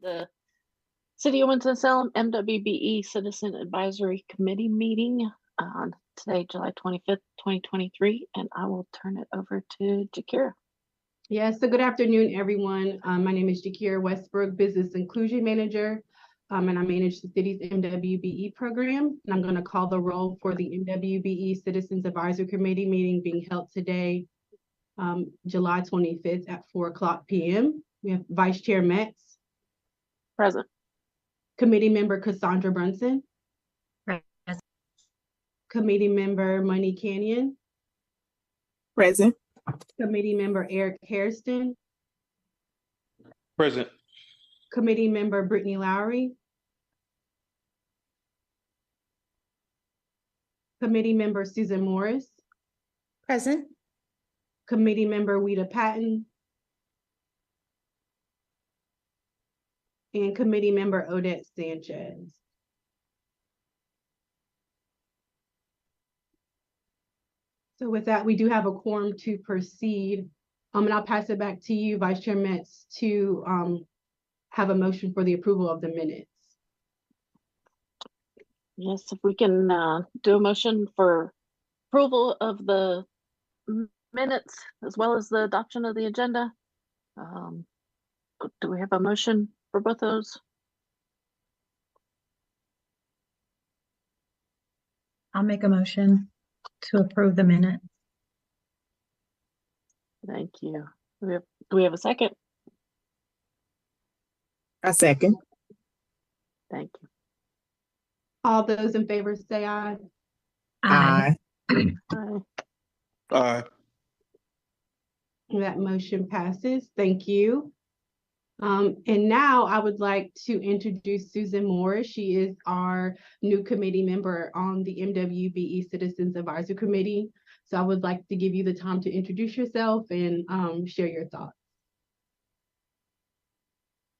The City of Winston-Salem MWBE Citizen Advisory Committee meeting on today, July 25th, 2023, and I will turn it over to Jakira. Yes, so good afternoon, everyone. My name is Jakira Westbrook, Business Inclusion Manager, and I manage the city's MWBE program. And I'm going to call the roll for the MWBE Citizens Advisory Committee meeting being held today, July 25th at 4:00 p.m. We have Vice Chair Metz. Present. Committee Member Cassandra Brunson. Present. Committee Member Money Canyon. Present. Committee Member Eric Hairston. Present. Committee Member Brittany Lowry. Committee Member Susan Morris. Present. Committee Member Weta Patton. And Committee Member Odette Sanchez. So with that, we do have a quorum to proceed. And I'll pass it back to you, Vice Chair Metz, to have a motion for the approval of the minutes. Yes, if we can do a motion for approval of the minutes as well as the adoption of the agenda. Do we have a motion for both those? I'll make a motion to approve the minutes. Thank you. Do we have a second? A second. Thank you. All those in favor say aye. Aye. Aye. Aye. That motion passes. Thank you. And now I would like to introduce Susan Morris. She is our new committee member on the MWBE Citizens Advisory Committee. So I would like to give you the time to introduce yourself and share your thoughts.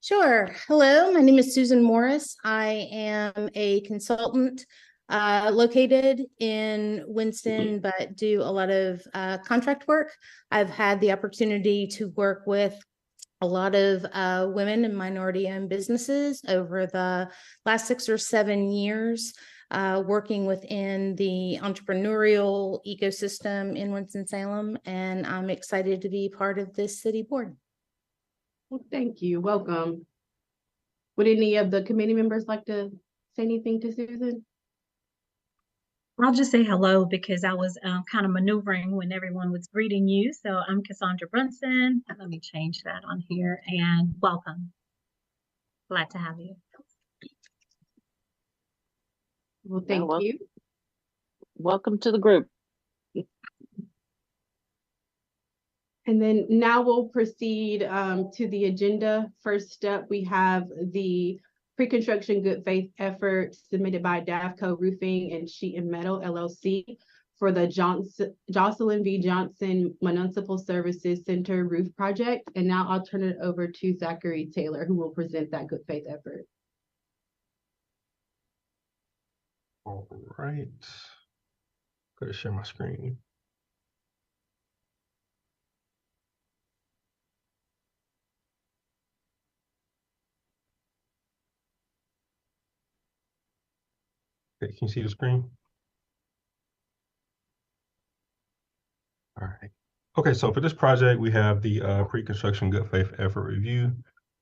Sure. Hello, my name is Susan Morris. I am a consultant located in Winston, but do a lot of contract work. I've had the opportunity to work with a lot of women and minority-owned businesses over the last 6 or 7 years, working within the entrepreneurial ecosystem in Winston-Salem, and I'm excited to be part of this city board. Well, thank you. Welcome. Would any of the committee members like to say anything to Susan? I'll just say hello because I was kind of maneuvering when everyone was greeting you. So I'm Cassandra Brunson. Let me change that on here, and welcome. Glad to have you. Well, thank you. Welcome to the group. And then now we'll proceed to the agenda. First up, we have the pre-construction good faith effort submitted by Davco Roofing and Sheet and Metal LLC for the Jocelyn V. Johnson Municipal Services Center roof project. And now I'll turn it over to Zachary Taylor, who will present that good faith effort. All right. Go to share my screen. Okay, can you see the screen? All right. Okay, so for this project, we have the pre-construction good faith effort review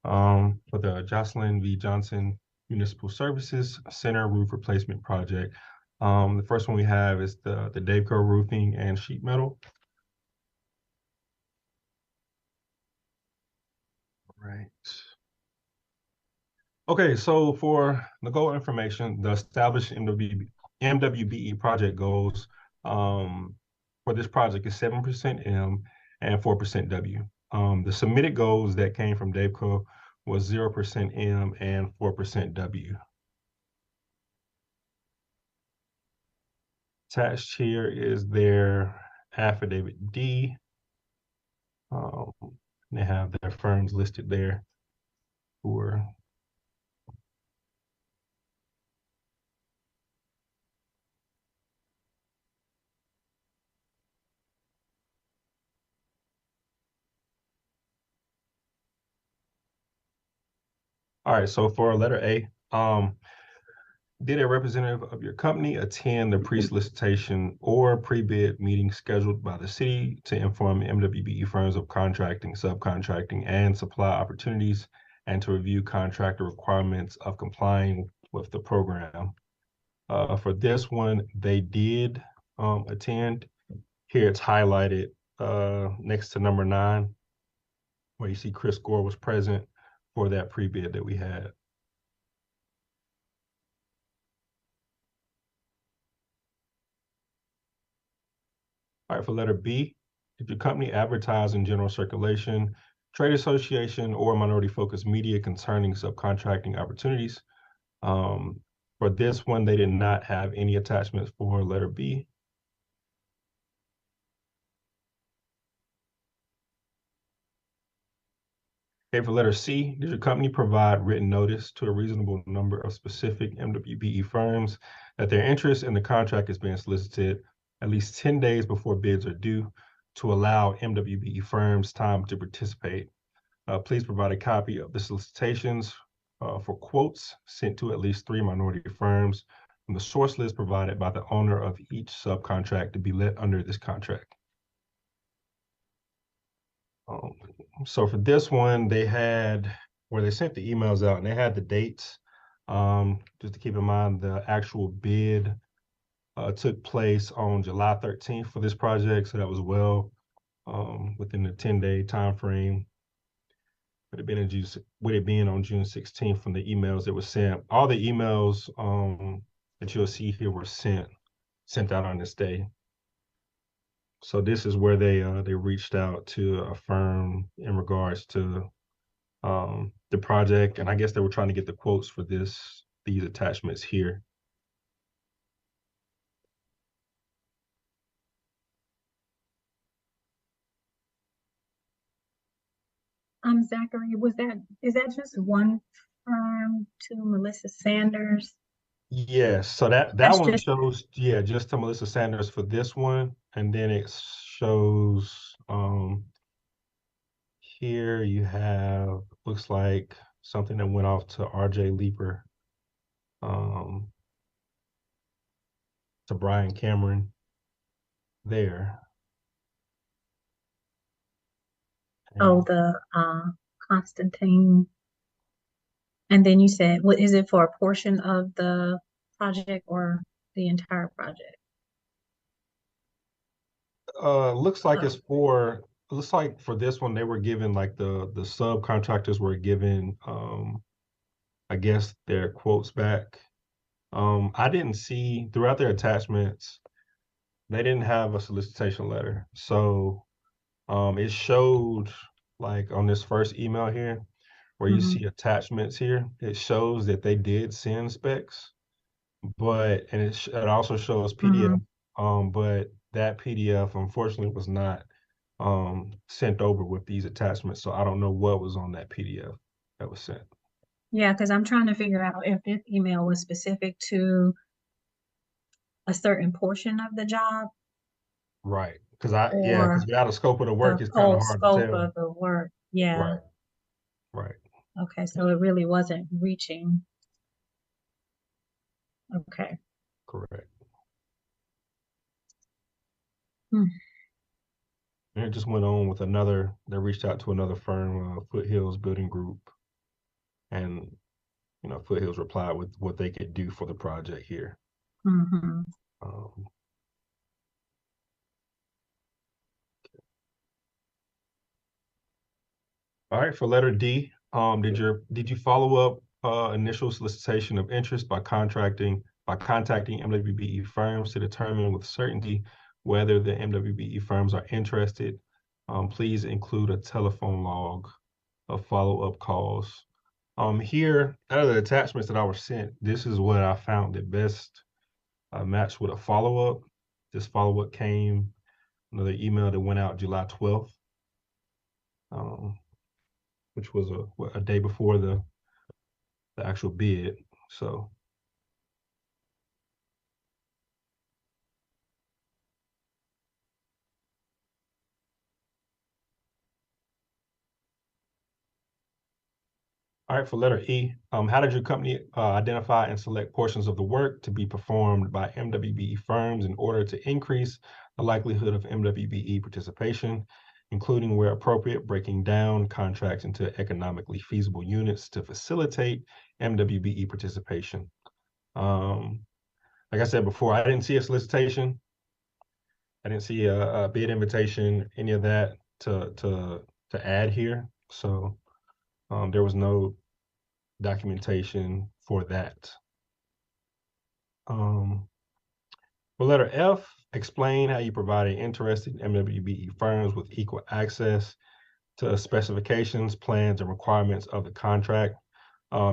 for the Jocelyn V. Johnson Municipal Services Center roof replacement project. The first one we have is the Davco Roofing and Sheet Metal. All right. Okay, so for the goal information, the established MWBE project goals for this project is 7% M and 4% W. The submitted goals that came from Davco was 0% M and 4% W. Attached here is their affidavit D. They have their firms listed there who are All right, so for letter A, did a representative of your company attend the pre-solicitation or pre-bid meeting scheduled by the city to inform MWBE firms of contracting, subcontracting, and supply opportunities, and to review contractor requirements of complying with the program? For this one, they did attend. Here it's highlighted next to number 9, where you see Chris Gore was present for that pre-bid that we had. All right, for letter B, did your company advertise in general circulation, trade association, or minority-focused media concerning subcontracting opportunities? For this one, they did not have any attachments for letter B. Okay, for letter C, did your company provide written notice to a reasonable number of specific MWBE firms that their interest in the contract is being solicited at least 10 days before bids are due to allow MWBE firms time to participate? Please provide a copy of the solicitations for quotes sent to at least 3 minority firms from the source list provided by the owner of each subcontract to be let under this contract. So for this one, they had where they sent the emails out and they had the dates. Just to keep in mind, the actual bid took place on July 13th for this project, so that was well within the 10-day time frame. Would it being on June 16th from the emails that were sent? All the emails that you'll see here were sent out on this day. So this is where they reached out to a firm in regards to the project, and I guess they were trying to get the quotes for these attachments here. Zachary, is that just one firm to Melissa Sanders? Yes, so that That's one just shows, yeah, just to Melissa Sanders for this one, and then it shows here you have, looks like something that went off to RJ Leeper, to Brian Cameron there. the Constantine. And then you said, what is it for a portion of the project or the entire project? Looks like it's for, looks like for this one, they were given like the subcontractors were given, I guess their quotes back. I didn't see throughout their attachments, they didn't have a solicitation letter. So it showed like on this first email here, where you see attachments here, it shows that they did send specs, but, and it also shows PDF, but that PDF unfortunately was not sent over with these attachments. So I don't know what was on that PDF that was sent. Yeah, because I'm trying to figure out if this email was specific to a certain portion of the job Right. Because or without a scope of the work, the it's kind of whole hard to scope tell. of the work. Yeah. Right. Right. Okay, so it really wasn't reaching. Okay. Correct. Hmm. And it just went on with another, they reached out to another firm, Foothills Building Group. And, you know, Foothills replied with what they could do for the project here. All right, for letter D, did you follow up initial solicitation of interest by contacting MWBE firms to determine with certainty whether the MWBE firms are interested? Please include a telephone log of follow-up calls. Here, out of the attachments that I was sent, this is what I found that best matched with a follow-up. This follow-up came, another email that went out July 12th. Which was a day before the actual bid. So All right, for letter E, how did your company identify and select portions of the work to be performed by MWBE firms in order to increase the likelihood of MWBE participation, including where appropriate, breaking down contracts into economically feasible units to facilitate MWBE participation? Like I said before, I didn't see a solicitation. I didn't see a bid invitation, any of that to add here. So there was no documentation for that. For letter F, explain how you provided interested MWBE firms with equal access to specifications, plans, and requirements of the contract.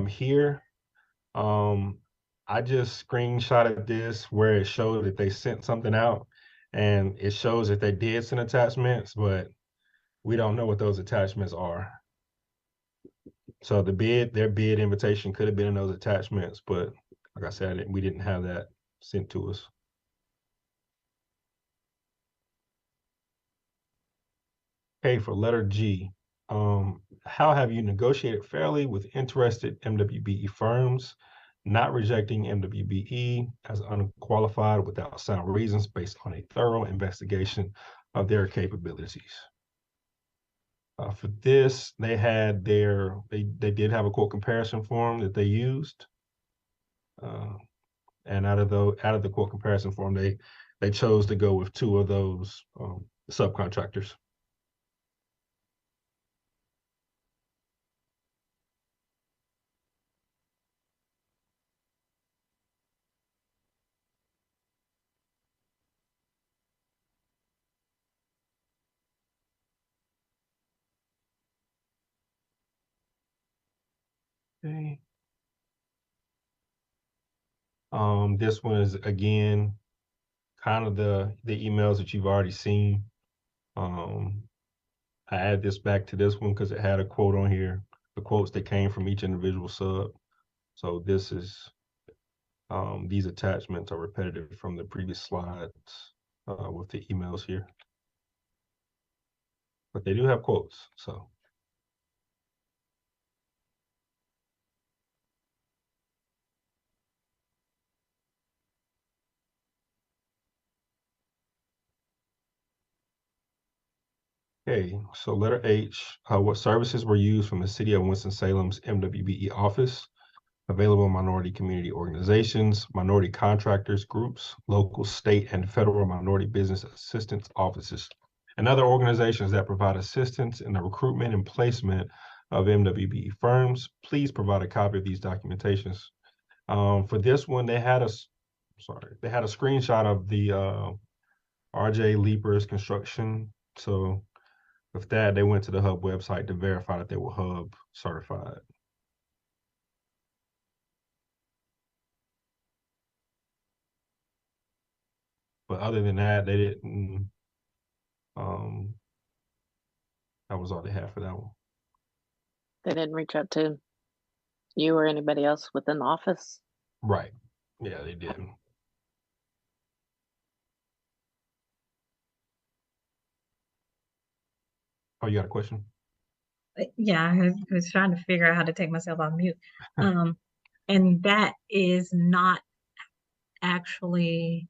Here, I just screenshotted this where it showed that they sent something out, and it shows that they did send attachments, but we don't know what those attachments are. So their bid invitation could have been in those attachments, but like I said, we didn't have that sent to us. Okay, for letter G, how have you negotiated fairly with interested MWBE firms, not rejecting MWBE as unqualified without sound reasons based on a thorough investigation of their capabilities? For this, they had they did have a quote comparison form that they used, and out of the quote comparison form, they chose to go with 2 of those subcontractors. Okay. This one is again kind of the emails that you've already seen. I add this back to this one because it had a quote on here, the quotes that came from each individual sub. So this is these attachments are repetitive from the previous slides with the emails here, but they do have quotes. So. Okay, so letter H, what services were used from the City of Winston-Salem's MWBE office? Available minority community organizations, minority contractors, groups, local, state, and federal minority business assistance offices, and other organizations that provide assistance in the recruitment and placement of MWBE firms. Please provide a copy of these documentations. For this one, they had a screenshot of the RJ Leapers construction. So with that, they went to the Hub website to verify that they were Hub certified. But other than that, they didn't, that was all they had for that one. They didn't reach out to you or anybody else within the office? Right. Yeah, they didn't. Oh, you got a question? Yeah, I was trying to figure out how to take myself off mute. And that is not actually,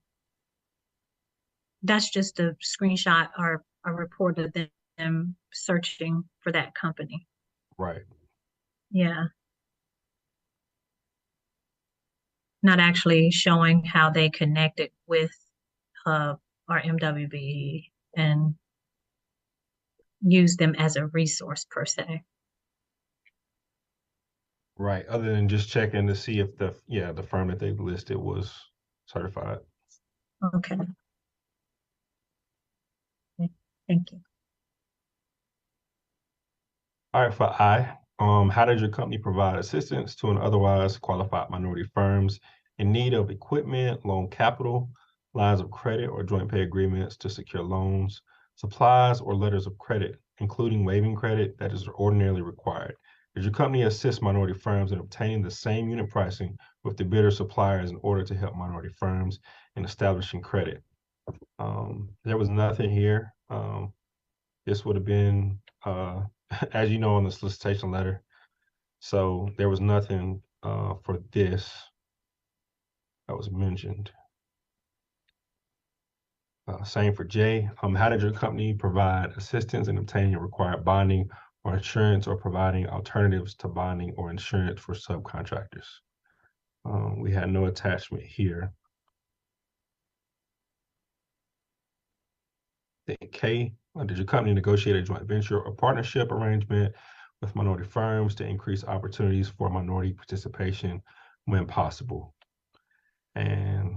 that's just a screenshot or a report of them searching for that company. Right. Yeah. Not actually showing how they connected with our MWBE and use them as a resource per se. Right. Other than just checking to see if the firm that they listed was certified. Okay. Thank you. All right, for I, how did your company provide assistance to an otherwise qualified minority firms in need of equipment, loan capital, lines of credit, or joint pay agreements to secure loans, supplies, or letters of credit, including waiving credit that is ordinarily required? Did your company assist minority firms in obtaining the same unit pricing with the bidder suppliers in order to help minority firms in establishing credit? There was nothing here. This would have been, as you know, on the solicitation letter, So there was nothing for this that was mentioned. Same for J. How did your company provide assistance in obtaining required bonding or insurance, or providing alternatives to bonding or insurance for subcontractors? We had no attachment here. Then K, did your company negotiate a joint venture or partnership arrangement with minority firms to increase opportunities for minority participation when possible? And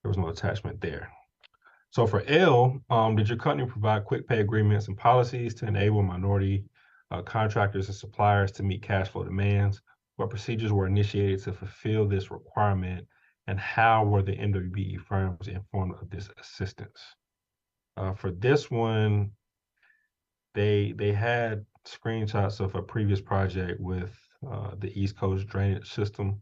there was no attachment there. So for L, did your company provide quick pay agreements and policies to enable minority contractors and suppliers to meet cash flow demands? What procedures were initiated to fulfill this requirement, and how were the MWBE firms informed of this assistance? For this one, they had screenshots of a previous project with the East Coast drainage system.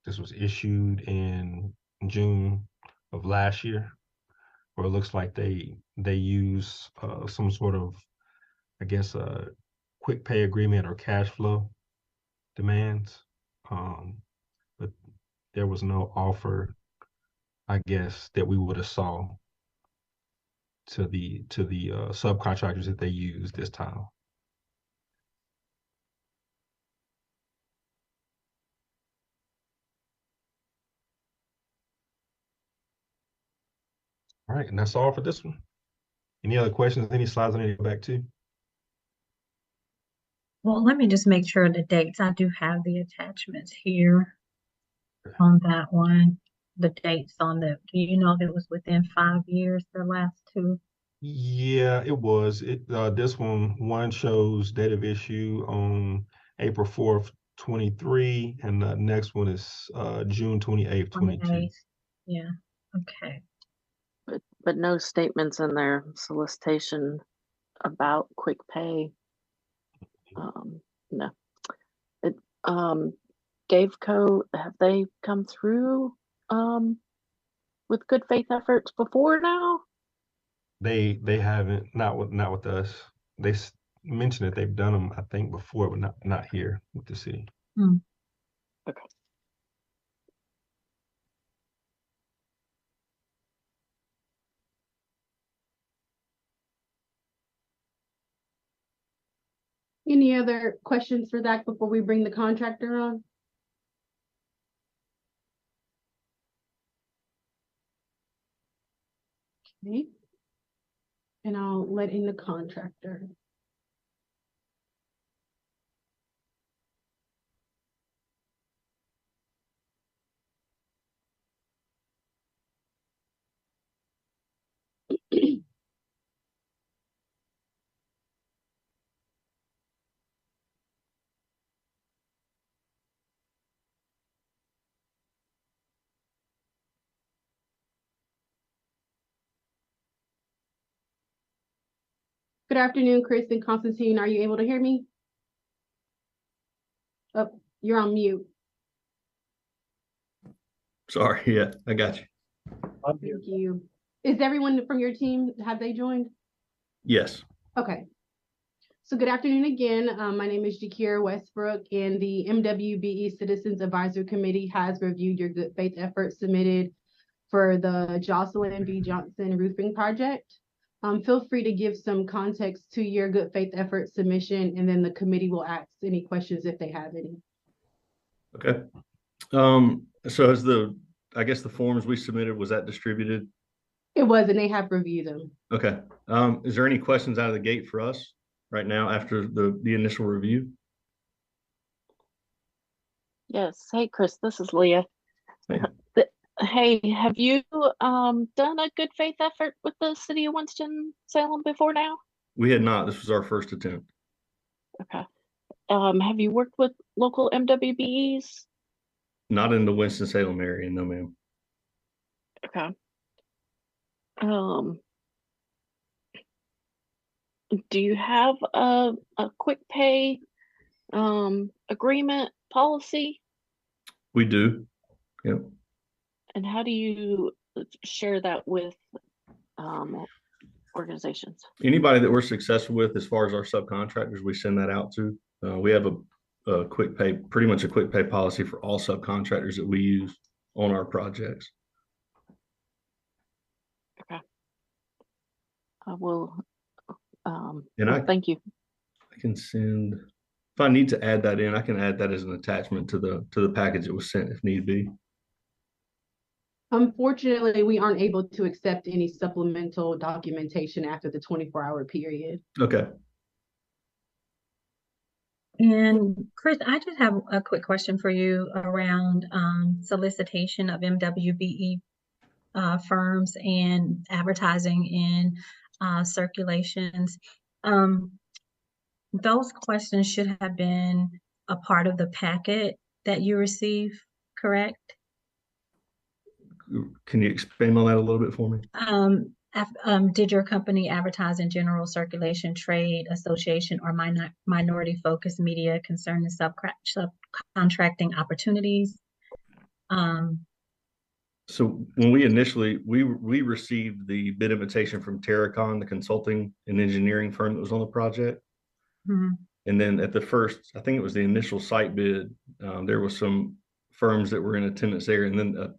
This was issued in June of last year, where it looks like they use some sort of, I guess, a quick pay agreement or cash flow demands. But there was no offer, I guess, that we would have saw to the subcontractors that they used this time. All right, and that's all for this one. Any other questions? Any slides I need to go back to? Well, let me just make sure the dates. I do have the attachments here on that one. The dates on the, do you know if it was within 5 years, the last two? Yeah, it was. This one shows date of issue on April 4th, 23, and the next one is June 28th, 22. 28th. Yeah, okay. But no statements in their solicitation about quick pay. No. It Gaveco, have they come through with good faith efforts before now? They haven't, not with us. They mentioned that they've done them, I think, before, but not here with the city. Okay. Any other questions for Zach before we bring the contractor on? Okay. And I'll let in the contractor. Good afternoon, Chris and Constantine. Are you able to hear me? Oh, you're on mute. Sorry, yeah, I got you. Thank you. Is everyone from your team, have they joined? Yes. Okay. So good afternoon again. My name is Jakira Westbrook, and the MWBE Citizens Advisory Committee has reviewed your good faith efforts submitted for the Jocelyn V. Johnson roofing project. Feel free to give some context to your good faith effort submission, and then the committee will ask any questions if they have any. Okay. So as I guess the forms we submitted, was that distributed? It was, and they have reviewed them. Okay. Is there any questions out of the gate for us right now after the initial review? Yes. Hey, Chris, this is Leah. Hey. Hey, have you done a good faith effort with the city of Winston-Salem before now? We had not. This was our first attempt. Okay. Have you worked with local MWBEs? Not in the Winston-Salem area, no, ma'am. Okay. Do you have a quick pay agreement policy? We do. Yep. And how do you share that with organizations. Anybody that we're successful with, as far as our subcontractors, we send that out to. We have a quick pay, pretty much a quick pay policy for all subcontractors that we use on our projects. Okay. I will. And thank you. I can send, if I need to add that in, I can add that as an attachment to the package that was sent if need be. Unfortunately, we aren't able to accept any supplemental documentation after the 24-hour period. Okay. And Chris, I just have a quick question for you around solicitation of MWBE firms and advertising in circulations. Those questions should have been a part of the packet that you receive, correct? Can you expand on that a little bit for me? Did your company advertise in general circulation, trade, association, or minority-focused media concerning subcontracting opportunities? So when we initially, we received the bid invitation from Terracon, the consulting and engineering firm that was on the project. Mm-hmm. And then at the first, I think it was the initial site bid, there was some firms that were in attendance there. And then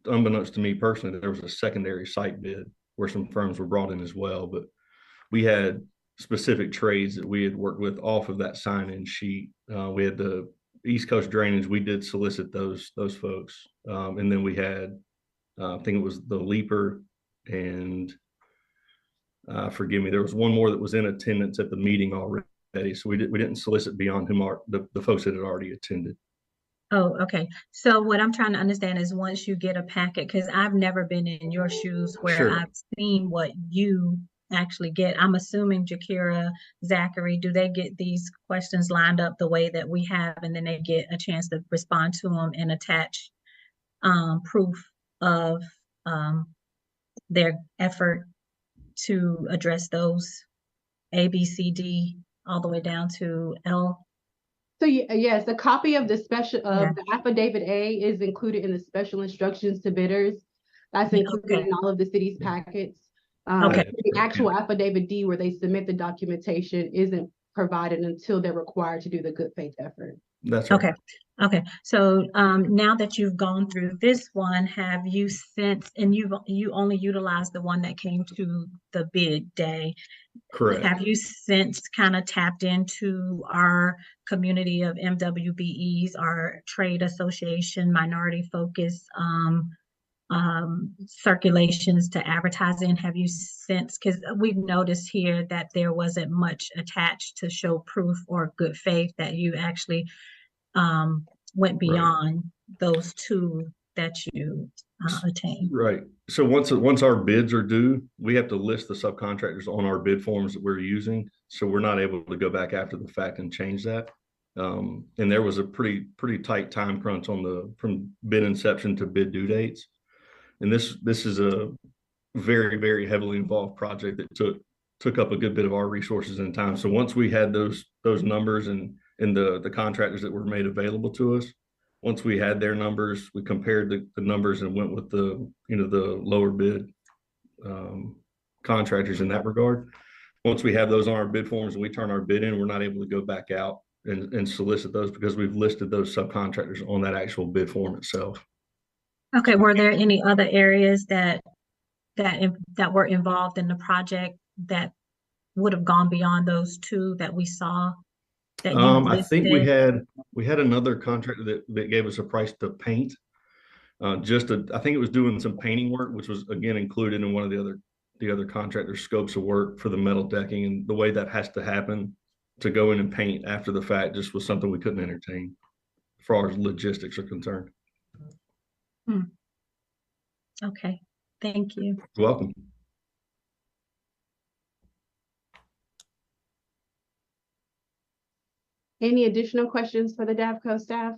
unbeknownst to me personally, there was a secondary site bid where some firms were brought in as well. But we had specific trades that we had worked with off of that sign-in sheet. We had the East Coast Drainage. We did solicit those folks. And then we had, I think it was the Leaper and forgive me, there was one more that was in attendance at the meeting already. So we didn't solicit beyond whom the folks that had already attended. Oh, okay. So what I'm trying to understand is once you get a packet, because I've never been in your shoes where Sure. I've seen what you actually get. I'm assuming Jakira, Zachary, do they get these questions lined up the way that we have, and then they get a chance to respond to them and attach proof of their effort to address those A, B, C, D, all the way down to L? So yes, a copy of the the affidavit A is included in the special instructions to bidders. That's included in all of the city's packets. The actual affidavit D, where they submit the documentation, isn't provided until they're required to do the good faith effort. That's right. Okay. So now that you've gone through this one, have you since, and you only utilized the one that came to the bid day. Correct. Have you since kind of tapped into our community of MWBEs, our trade association, minority focused circulations to advertise in? Have you since, because we've noticed here that there wasn't much attached to show proof or good faith that you actually went beyond those two that you attained. Right. So once our bids are due, we have to list the subcontractors on our bid forms that we're using. So we're not able to go back after the fact and change that. And there was a pretty tight time crunch from bid inception to bid due dates. And this is a very, very heavily involved project that took up a good bit of our resources and time. So once we had those numbers and the contractors that were made available to us, once we had their numbers, we compared the numbers and went with the lower bid contractors in that regard. Once we have those on our bid forms and we turn our bid in, we're not able to go back out and solicit those because we've listed those subcontractors on that actual bid form itself. Okay. Were there any other areas that were involved in the project that would have gone beyond those two that we saw? That I think we had another contractor that gave us a price to paint. I think it was doing some painting work, which was again included in one of the other contractor's scopes of work for the metal decking, and the way that has to happen to go in and paint after the fact just was something we couldn't entertain as far as logistics are concerned. Okay, thank you. You're welcome. Any additional questions for the DAVCO staff?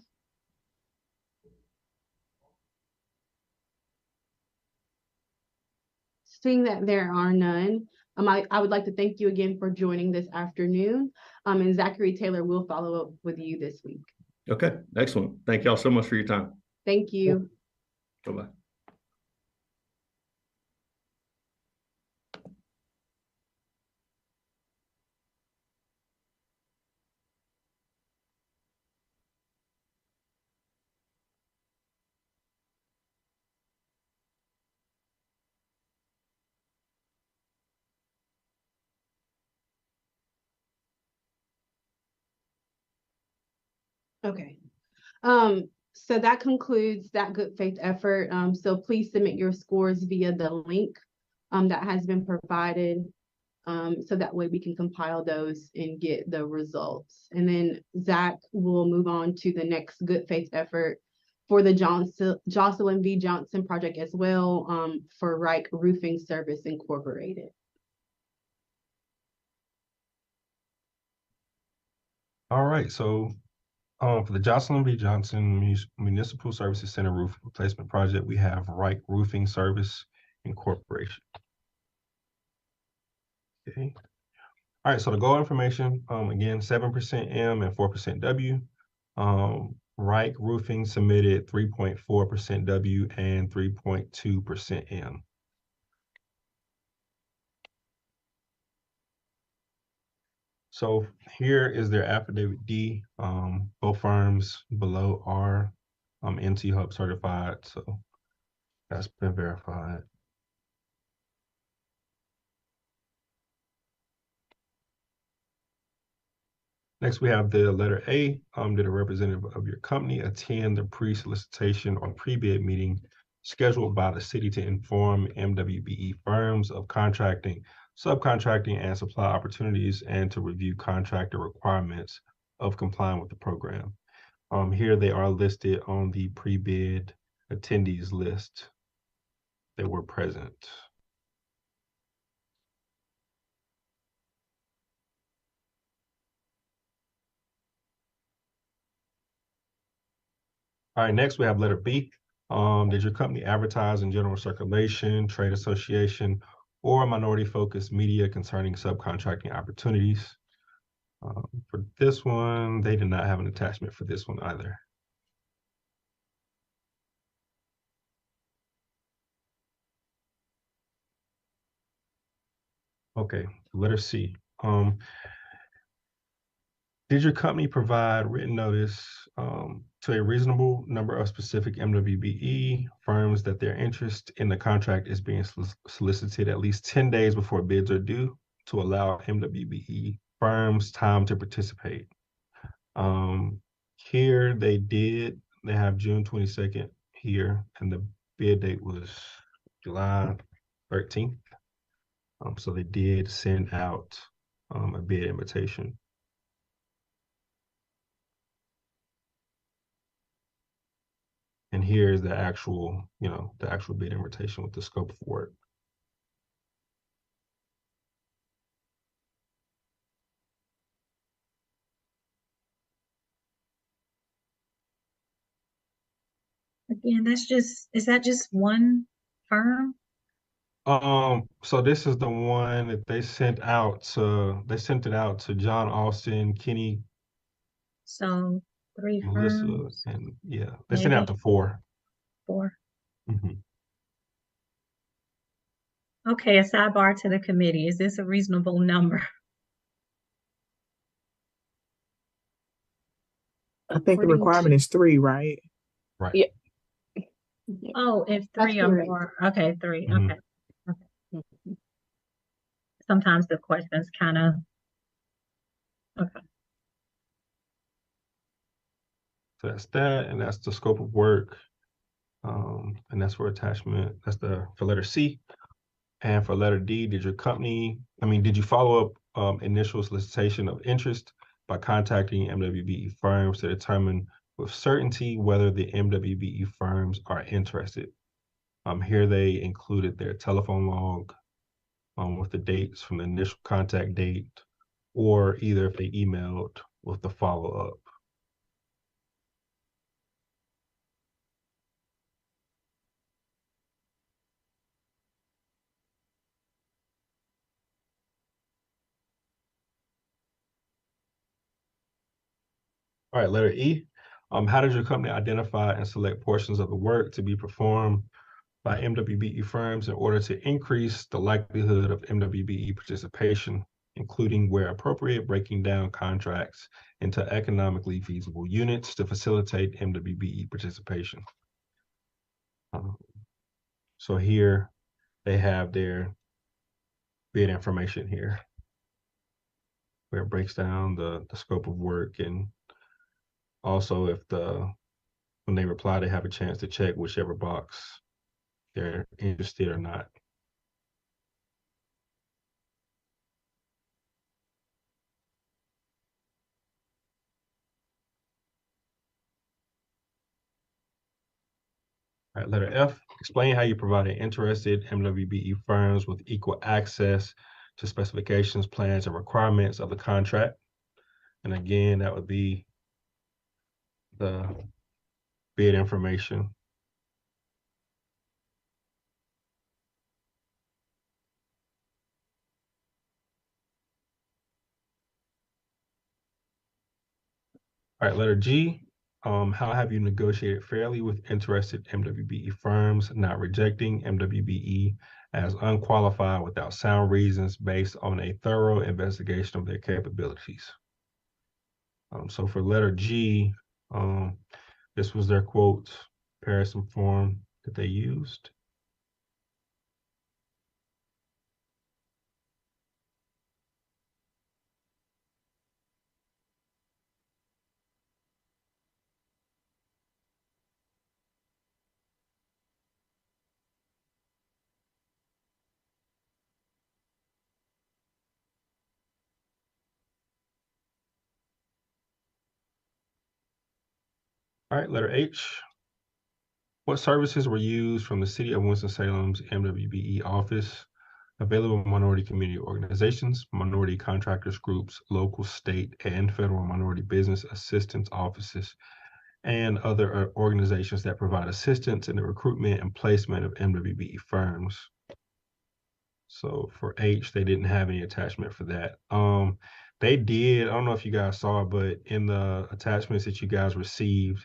Seeing that there are none, I would like to thank you again for joining this afternoon. And Zachary Taylor will follow up with you this week. Okay, excellent. Thank y'all so much for your time. Thank you. Bye-bye. Okay. So that concludes that good faith effort. So please submit your scores via the link that has been provided. So that way we can compile those and get the results. And then Zach will move on to the next good faith effort for the Jocelyn V. Johnson project as well, for Reich Roofing Service Incorporated. All right, so for the Jocelyn V. Johnson Municipal Services Center Roof Replacement Project, we have Reich Roofing Service Incorporation. Okay. All right, so the goal information, again, 7% M and 4% W. Reich Roofing submitted 3.4% W and 3.2% M. So here is their affidavit D. Both firms below are NT Hub certified, so that's been verified. Next, we have the letter A. Did a representative of your company attend the pre-solicitation or pre-bid meeting scheduled by the city to inform MWBE firms of contracting, subcontracting, and supply opportunities, and to review contractor requirements of complying with the program? Here they are listed on the pre-bid attendees list. They were present. All right, next we have letter B. Did your company advertise in general circulation, trade association, or minority-focused media concerning subcontracting opportunities? For this one, they did not have an attachment for this one either. Okay, letter C. Did your company provide written notice to a reasonable number of specific MWBE firms that their interest in the contract is being solicited at least 10 days before bids are due to allow MWBE firms time to participate? Here they did. They have June 22nd here, and the bid date was July 13th. So they did send out a bid invitation. And here's the actual, the actual bid invitation with the scope of work. Again, is that just one firm? So this is the one that they sent it out to John Austin, Kenny, So 3 Melissa, firms, and yeah, they sent it out to 4. 4. Mm-hmm. Okay, a sidebar to the committee. Is this a reasonable number? I think the requirement is 3, right? Right. Yeah. Oh, if 3 or more. Okay, 3. Mm-hmm. Okay. Sometimes the questions kind of, okay. So that's that, and that's the scope of work. And that's for attachment. That's for letter C. And for letter D, did you follow up initial solicitation of interest by contacting MWBE firms to determine with certainty whether the MWBE firms are interested? Here they included their telephone log with the dates from the initial contact date, or either if they emailed with the follow-up. All right, letter E. How did your company identify and select portions of the work to be performed by MWBE firms in order to increase the likelihood of MWBE participation, including where appropriate, breaking down contracts into economically feasible units to facilitate MWBE participation? So here they have their bid information here, where it breaks down the scope of work and Also, when they reply, they have a chance to check whichever box they're interested or not. All right, letter F, explain how you provided interested MWBE firms with equal access to specifications, plans, and requirements of the contract. And again, that would be the bid information. All right, letter G, how have you negotiated fairly with interested MWBE firms, not rejecting MWBE as unqualified without sound reasons based on a thorough investigation of their capabilities? So for letter G, this was their quote, comparison form that they used. All right, letter H. What services were used from the City of Winston-Salem's MWBE office? Available minority community organizations, minority contractors groups, local, state, and federal minority business assistance offices, and other organizations that provide assistance in the recruitment and placement of MWBE firms. So for H, they didn't have any attachment for that. They did, I don't know if you guys saw, but in the attachments that you guys received,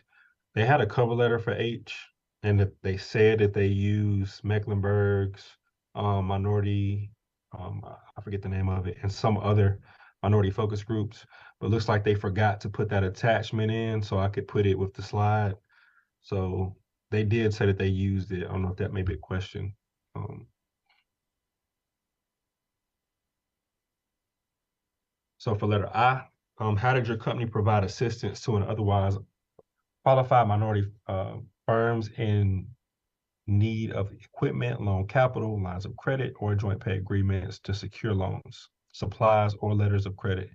they had a cover letter for H, and that they said that they use Mecklenburg's minority, I forget the name of it, and some other minority focus groups, but it looks like they forgot to put that attachment in so I could put it with the slide. So they did say that they used it. I don't know if that may be a question. So for letter I, how did your company provide assistance to an otherwise qualified minority firms in need of equipment, loan capital, lines of credit, or joint pay agreements to secure loans, supplies, or letters of credit,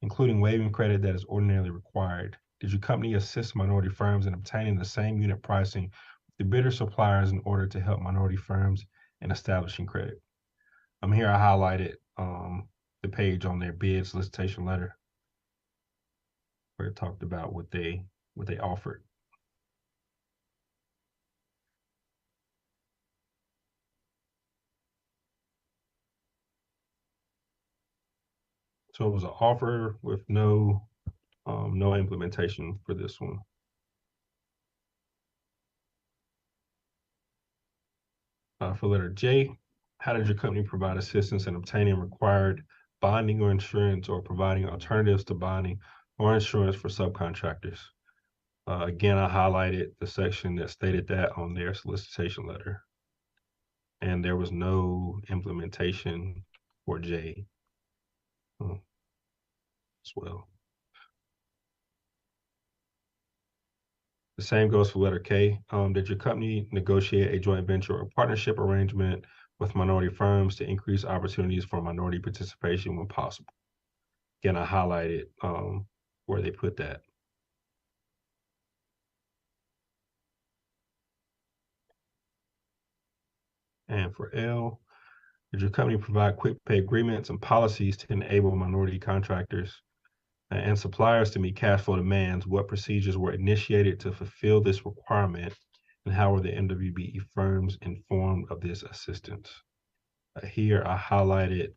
including waiving credit that is ordinarily required? Did your company assist minority firms in obtaining the same unit pricing with the bidder suppliers in order to help minority firms in establishing credit? Here I highlighted the page on their bid solicitation letter where it talked about what they offered. So it was an offer with no implementation for this one. For letter J, how did your company provide assistance in obtaining required bonding or insurance or providing alternatives to bonding or insurance for subcontractors? Again, I highlighted the section that stated that on their solicitation letter. And there was no implementation for J as well. The same goes for letter K. Did your company negotiate a joint venture or partnership arrangement with minority firms to increase opportunities for minority participation when possible? Again, I highlighted where they put that. And for L, did your company provide quick pay agreements and policies to enable minority contractors and suppliers to meet cash flow demands? What procedures were initiated to fulfill this requirement, and how were the MWBE firms informed of this assistance? Here I highlighted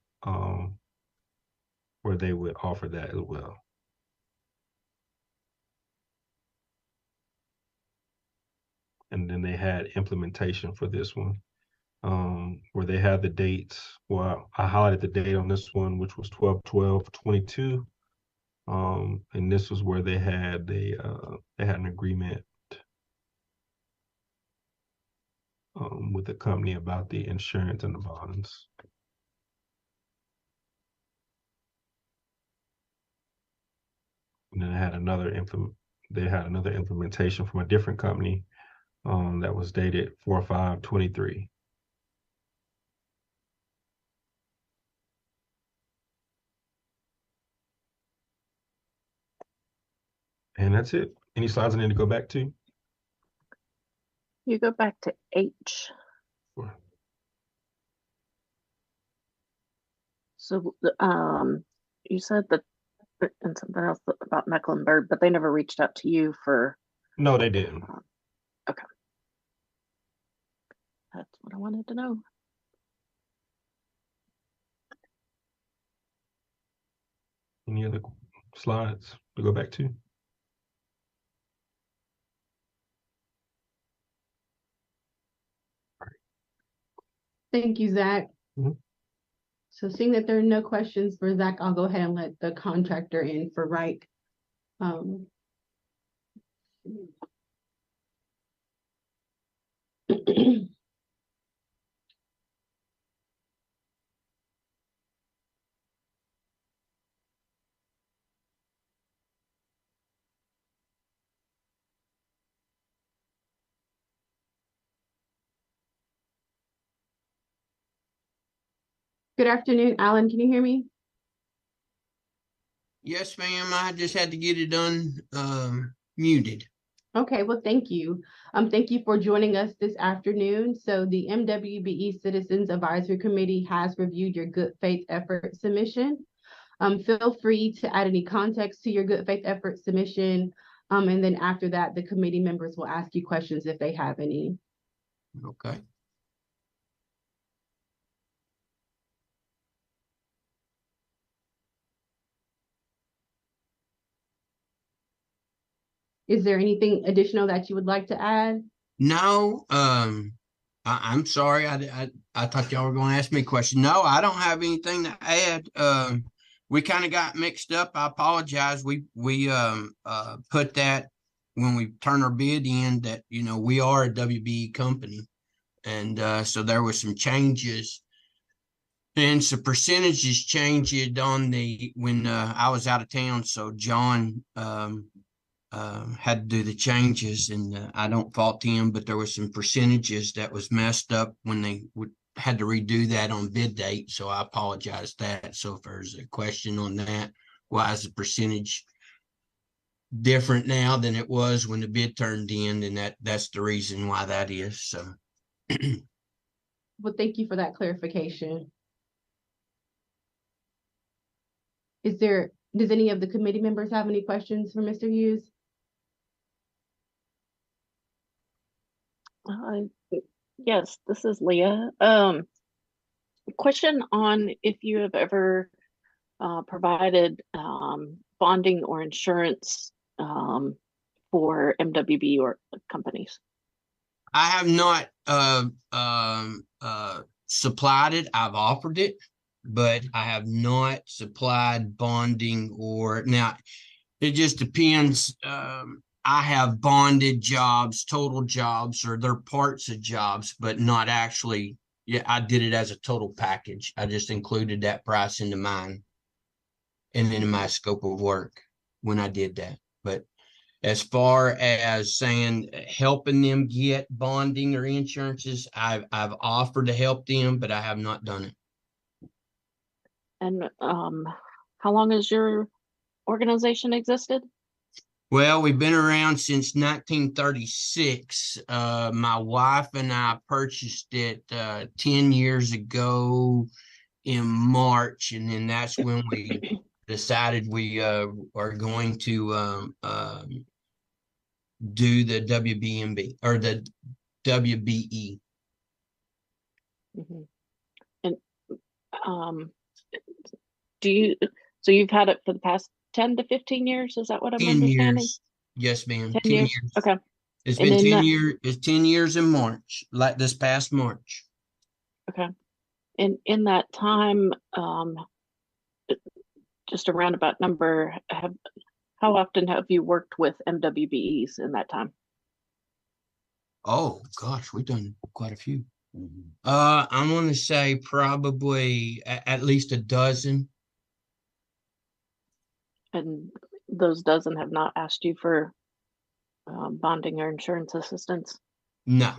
where they would offer that as well. And then they had implementation for this one, where they had the dates. Well, I highlighted the date on this one, which was 12/12/22. And this was where they had an agreement with the company about the insurance and the bonds. And then I had another they had another implementation from a different company that was dated 4/5/23. And that's it. Any slides I need to go back to? You go back to H. Sure. So, you said that and something else about Mecklenburg, but they never reached out to you for. No, they didn't. Okay. That's what I wanted to know. Any other slides to go back to? Thank you, Zach. Mhm. So seeing that there are no questions for Zach, I'll go ahead and let the contractor in for Reich. Good afternoon, Alan. Can you hear me? Yes, ma'am. I just had to get it muted. Okay, well, thank you. Thank you for joining us this afternoon. So the MWBE Citizens Advisory Committee has reviewed your good faith effort submission. Feel free to add any context to your good faith effort submission. And then after that, the committee members will ask you questions if they have any. Okay. Is there anything additional that you would like to add? No, I'm sorry. I thought y'all were going to ask me a question. No, I don't have anything to add. We kind of got mixed up. I apologize. We put that when we turn our bid in that, you know, we are a WBE company. And so there was some changes and some percentages changed on when I was out of town. So John had to do the changes, and I don't fault him, but there was some percentages that was messed up when they had to redo that on bid date. So I apologize that. So if there's a question on that, why is the percentage different now than it was when the bid turned in? And that's the reason why that is. So. Well, thank you for that clarification. Does any of the committee members have any questions for Mr. Hughes? Yes, this is Leah. Question on if you have ever provided bonding or insurance for MWB or companies. I have not supplied it. I've offered it, but I have not supplied bonding or now. It just depends. I have bonded jobs, total jobs, or they're parts of jobs, but not actually. Yeah, I did it as a total package. I just included that price into mine and into my scope of work when I did that. But as far as saying helping them get bonding or insurances, I've offered to help them, but I have not done it. And how long has your organization existed? Well, we've been around since 1936. My wife and I purchased it 10 years ago in March, and then that's when we decided we are going to do the WBMB or the WBE. Mm-hmm. And so you've had it for the past 10 to 15 years? Is that what I'm 10 understanding? years. Yes, ma'am. 10 years. Okay. It's been 10 years. It's 10 years in March, like this past March. Okay. And in that time, just a roundabout number, how often have you worked with MWBEs in that time? Oh gosh, we've done quite a few. I'm going to say probably at least a dozen. And those dozen have not asked you for bonding or insurance assistance? No,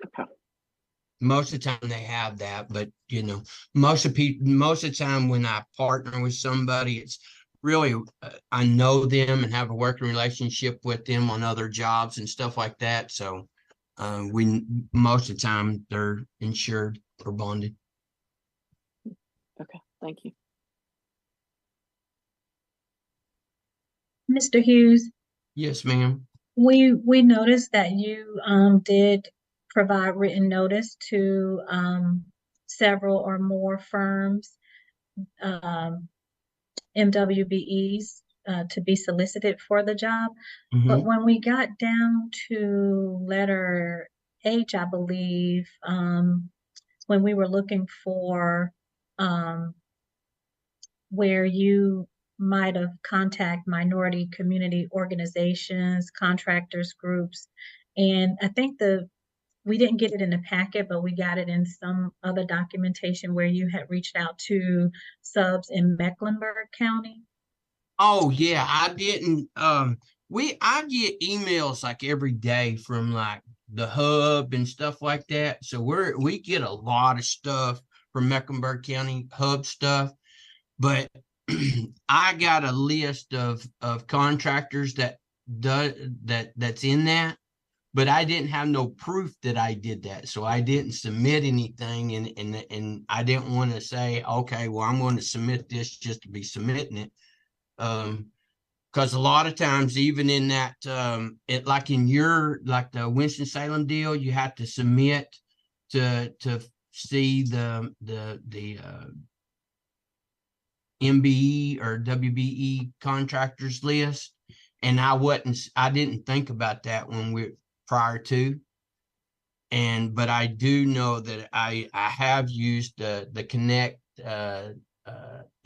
Okay. most of the time they have that, but most of the time when I partner with somebody, it's really I know them and have a working relationship with them on other jobs and stuff like that. So most of the time they're insured or bonded. Okay, thank you. Mr. Hughes, Yes, ma'am. we noticed that you did provide written notice to several or more firms, MWBEs, to be solicited for the job. But when we got down to letter H, I believe, when we were looking for where you might have contact minority community organizations, contractors, groups, and I think we didn't get it in the packet, but we got it in some other documentation where you had reached out to subs in Mecklenburg County. Oh yeah, I didn't. I get emails like every day from like the hub and stuff like that. So we get a lot of stuff from Mecklenburg County hub stuff, but I got a list of contractors that's in that, but I didn't have no proof that I did that, so I didn't submit anything, and I didn't want to say, okay, well, I'm going to submit this just to be submitting it. Because a lot of times, even in that, like in like the Winston-Salem deal, you have to submit to see the MBE or WBE contractors list, and I didn't think about that when prior to, but I do know that I have used the Connect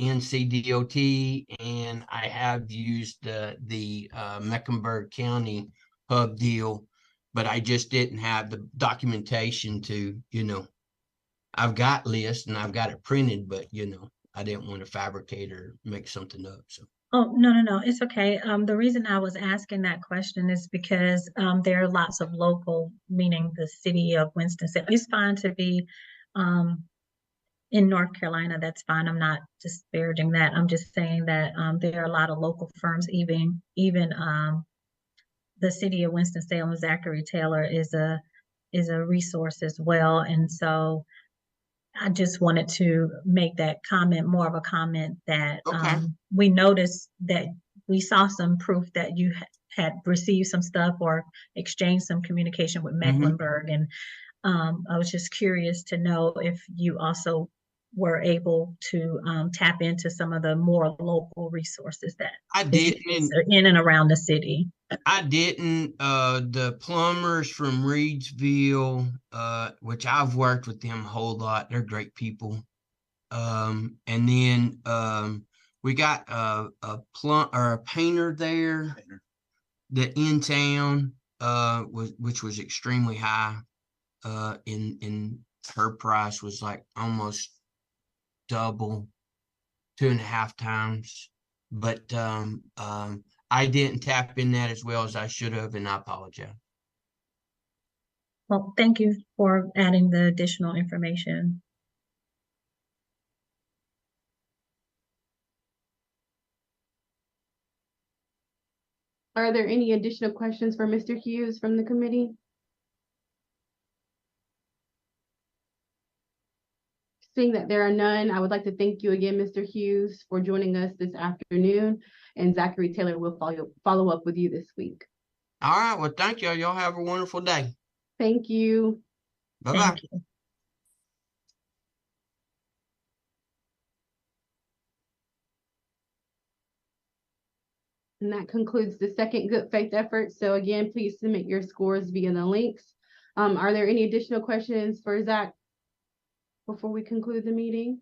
NCDOT, and I have used the Mecklenburg County hub deal, but I just didn't have the documentation to, I've got lists and I've got it printed, but I didn't want to fabricate or make something up. So. Oh, no, it's okay. The reason I was asking that question is because there are lots of local, meaning the city of Winston-Salem. It's fine to be in North Carolina, that's fine. I'm not disparaging that. I'm just saying that there are a lot of local firms, even the city of Winston-Salem, Zachary Taylor is a resource as well. And so I just wanted to make that comment, more of a comment that okay. We noticed that we saw some proof that you had received some stuff or exchanged some communication with Mecklenburg. And I was just curious to know if you also were able to tap into some of the more local resources that I didn't in and around the city. I didn't. The plumbers from Reedsville, which I've worked with them a whole lot. They're great people. And then we got a painter there that in town which was extremely high. In her price was like almost double, 2.5 times. But I didn't tap in that as well as I should have, and I apologize. Well, thank you for adding the additional information. Are there any additional questions for Mr. Hughes from the committee? Seeing that there are none, I would like to thank you again, Mr. Hughes, for joining us this afternoon, and Zachary Taylor will follow up with you this week. All right. Well, thank you. Y'all have a wonderful day. Thank you. Bye-bye. Thank you. And that concludes the second good faith effort. So again, please submit your scores via the links. Are there any additional questions for Zach before we conclude the meeting?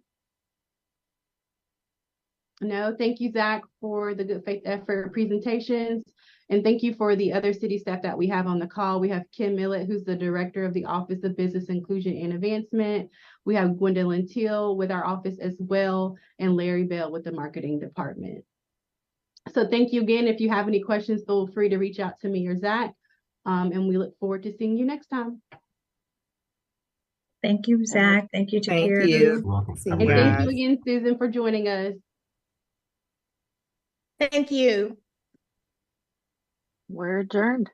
No, thank you, Zach, for the good faith effort presentations. And thank you for the other city staff that we have on the call. We have Kim Millett, who's the director of the Office of Business Inclusion and Advancement. We have Gwendolyn Teal with our office as well, and Larry Bell with the marketing department. So thank you again. If you have any questions, feel free to reach out to me or Zach. And we look forward to seeing you next time. Thank you, Zach. Thank you, Thank Takira. you. You're welcome. See Have a you And great thank day. you guys. again, Susan, for joining us. Thank you. We're adjourned.